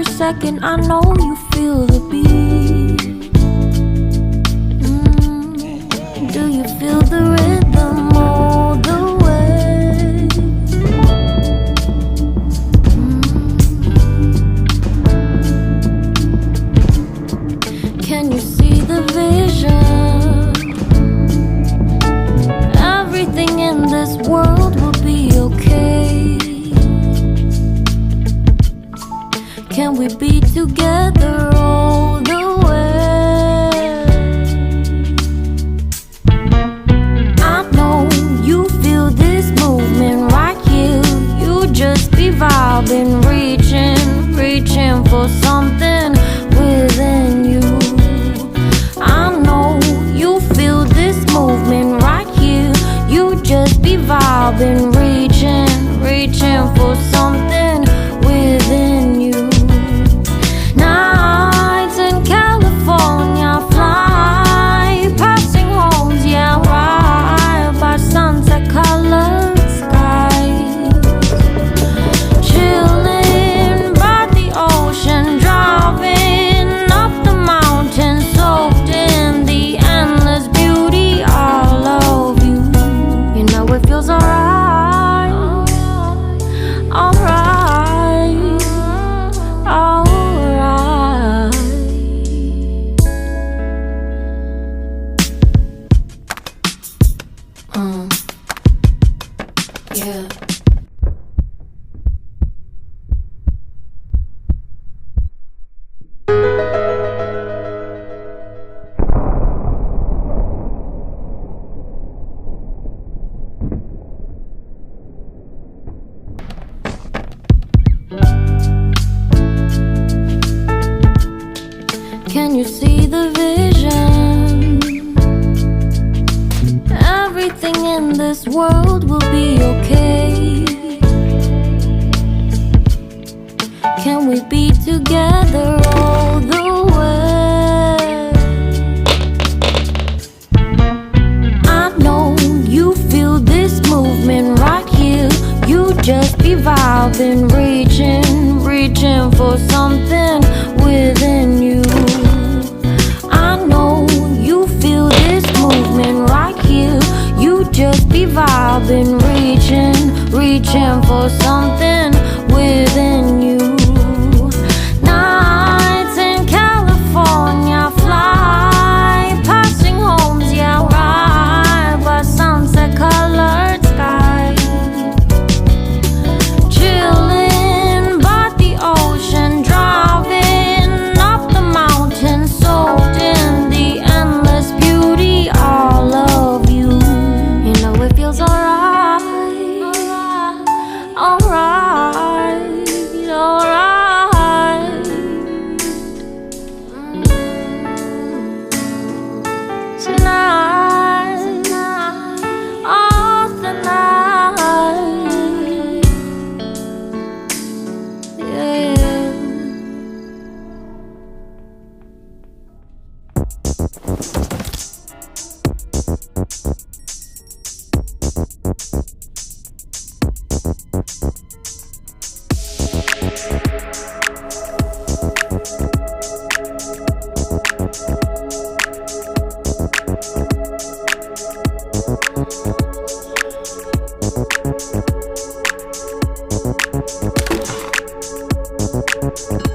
every second. I know you feel the beat. Do you feel the rhythm all the way? Can you see the vision? Everything in this world will be okay. Can we be together all the way? I know you feel this movement right here. You just be vibing, reaching for something within you. I know you feel this movement right here. You just be vibing, reaching for something within you. Nights in California, fly passing homes, yeah, right by sunset colored skies. Chilling by the ocean, driving up the mountain, soaked in the endless beauty all of you. You know it feels alright, alright, alright. Yeah. Can you see the vision? Everything in this world will be okay. Can we be together all the way? I know you feel this movement right here. You just be vibing, reaching for something within you. I know you feel this movement right here. You just be vibing, reaching for something within you. Nights in California, fly passing homes, yeah, right by sunset colored skies. Chilling by the ocean, driving up the mountain, soaked in the endless beauty all of you. You know it feels alright, alright, alright. Tonight, oh tonight, yeah. Thank you.